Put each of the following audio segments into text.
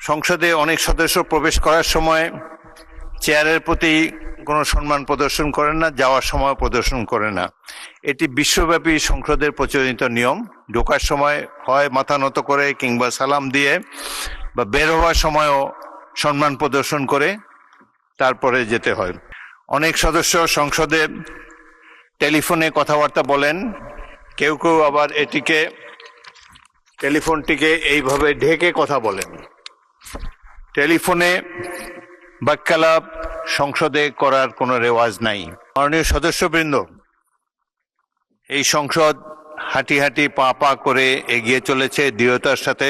সংসদে অনেক সদস্য প্রবেশ করার সময় চেয়ারের প্রতি কোনো সম্মান প্রদর্শন করেন না, যাওয়ার সময় প্রদর্শন করে না। এটি বিশ্বব্যাপী সংসদের প্রচলিত নিয়ম। ঢোকার সময় হয় মাথা নত করে কিংবা সালাম দিয়ে বা বের হওয়ার সময়ও সম্মান প্রদর্শন করে তারপরে যেতে হয়। অনেক সদস্য সংসদে টেলিফোনে কথাবার্তা বলেন, কেউ কেউ আবার টেলিফোনটিকে এইভাবে ঢেকে কথা বলেন। টেলিফোনে বাক্যালাপ সংসদে করার কোনো রেওয়াজ নাই। মাননীয় সদস্যবৃন্দ, এই সংসদ হাঁটি হাঁটি পা পা করে এগিয়ে চলেছে দৃঢ়তার সাথে।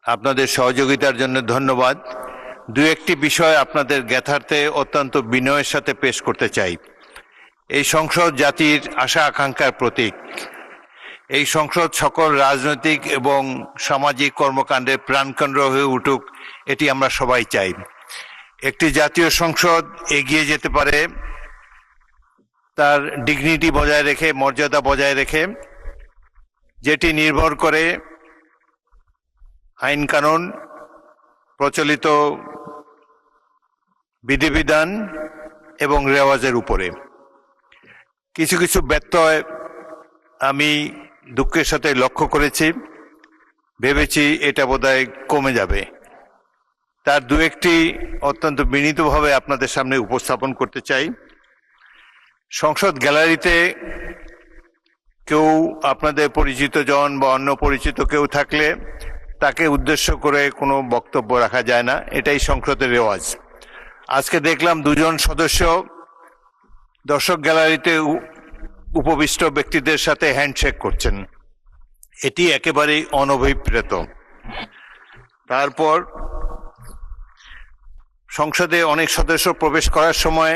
আপনাদের সহযোগিতার জন্য ধন্যবাদ। দু একটি বিষয় আপনাদের জ্ঞাতার্থে অত্যন্ত বিনয়ের সাথে পেশ করতে চাই। এই সংসদ জাতির আশা আকাঙ্ক্ষার প্রতীক। এই সংসদ সকল রাজনৈতিক এবং সামাজিক কর্মকাণ্ডের প্রাণকেন্দ্র হয়ে উঠুক, এটি আমরা সবাই চাই। একটি জাতীয় সংসদ এগিয়ে যেতে পারে তার ডিগনিটি বজায় রেখে, মর্যাদা বজায় রেখে, যেটি নির্ভর করে আইন কানুন, প্রচলিত বিধিবিধান এবং রেওয়াজের উপরে। কিছু কিছু ব্যত্যয় আমি দুঃখের সাথে লক্ষ্য করেছি, ভেবেছি এটা বোধহয় কমে যাবে। তার দু একটি অত্যন্ত বিনীতভাবে আপনাদের সামনে উপস্থাপন করতে চাই। সংসদ গ্যালারিতে কেউ আপনাদের পরিচিত জন বা অন্য পরিচিত কেউ থাকলে তাকে উদ্দেশ্য করে কোনো বক্তব্য রাখা যায় না, এটাই সংসদের রেওয়াজ। আজকে দেখলাম দুজন সদস্য দর্শক গ্যালারিতে উপবিষ্ট ব্যক্তিদের সাথে হ্যান্ডশেক করছেন, এটি একেবারেই অনভিপ্রেত। তারপর সংসদে অনেক সদস্য প্রবেশ করার সময়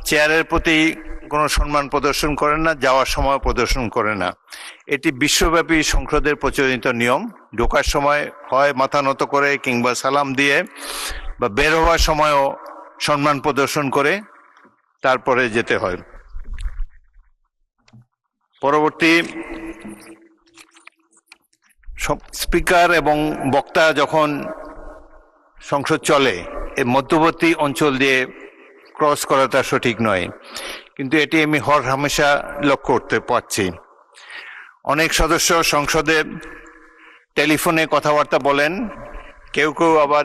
চেয়ারের প্রতি কোনো সম্মান প্রদর্শন করেন না, যাওয়ার সময় প্রদর্শন করে না। এটি বিশ্বব্যাপী সংসদের প্রচলিত নিয়ম। ঢোকার সময় হয় মাথা নত করে কিংবা সালাম দিয়ে বা বের হওয়ার সময়ও সম্মান প্রদর্শন করে তারপরে যেতে হয়। পরবর্তী স্পিকার এবং বক্তা যখন সংসদ চলে, এই মধ্যবর্তী অঞ্চল দিয়ে ক্রস করাটা সঠিক নয়, কিন্তু এটি আমি হামেশা লক্ষ্য করতে পারছি। অনেক সদস্য সংসদে টেলিফোনে কথাবার্তা বলেন, কেউ কেউ আবার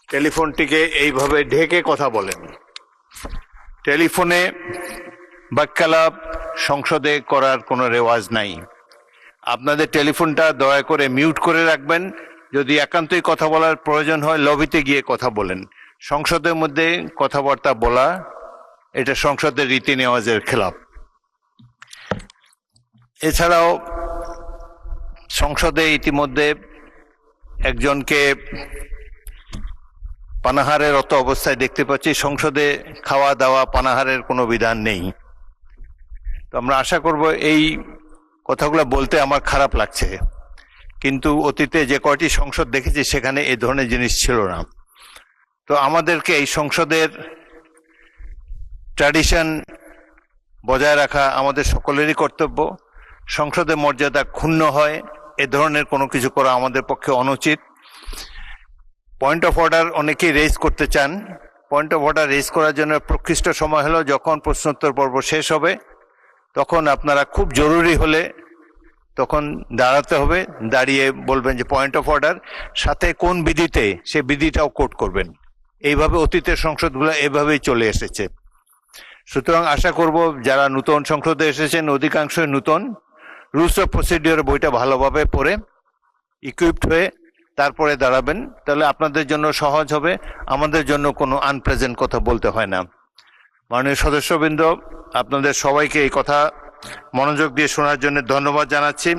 টেলিফোনটিকে এইভাবে ঢেকে কথা বলেন। টেলিফোনে বাক্যালাপ সংসদে করার কোনো রেওয়াজ নাই। আপনাদের টেলিফোনটা দয়া করে মিউট করে রাখবেন। যদি একান্তই কথা বলার প্রয়োজন হয় লবিতে গিয়ে কথা বলেন। সংসদের মধ্যে কথাবার্তা বলা এটা সংসদের রীতি নেওয়াজের খেলাপ। এছাড়াও সংসদে ইতিমধ্যে একজনকে পানাহারেরত অবস্থায় দেখতে পাচ্ছি। সংসদে খাওয়া দাওয়া পানাহারের কোনো বিধান নেই। তো আমরা আশা করব, এই কথাগুলো বলতে আমার খারাপ লাগছে, কিন্তু অতীতে যে কয়টি সংসদ দেখেছি সেখানে এই ধরনের জিনিস ছিল না। তো আমাদেরকে এই সংসদের ট্র্যাডিশন বজায় রাখা আমাদের সকলেরই কর্তব্য। সংসদের মর্যাদা ক্ষুণ্ণ হয় এ ধরনের কোনো কিছু করা আমাদের পক্ষে অনুচিত। পয়েন্ট অফ অর্ডার অনেকেই রেজ করতে চান। পয়েন্ট অফ অর্ডার রেজ করার জন্য প্রকৃষ্ট সময় হলো যখন প্রশ্নোত্তর পর্ব শেষ হবে, তখন আপনারা খুব জরুরি হলে তখন দাঁড়াতে হবে, দাঁড়িয়ে বলবেন যে পয়েন্ট অফ অর্ডার, সাথে কোন বিধিতে সে বিধিটাও কোট করবেন। এইভাবে অতীতের সংসদগুলো এভাবেই চলে এসেছে। সুতরাং আশা করব যারা নতুন সংসদে এসেছেন, অধিকাংশই নতুন, রুলস অফ প্রসিডিওর বইটা ভালোভাবে পড়ে ইকুইপড হয়ে তারপরে দাঁড়াবেন, তাহলে আপনাদের জন্য সহজ হবে, আমাদের জন্য কোনো আনপ্রেজেন্ট কথা বলতে হয় না। মাননীয় সদস্যবৃন্দ, আপনাদের সবাইকে এই কথা মনোযোগ দিয়ে শোনার জন্য ধন্যবাদ জানাচ্ছি।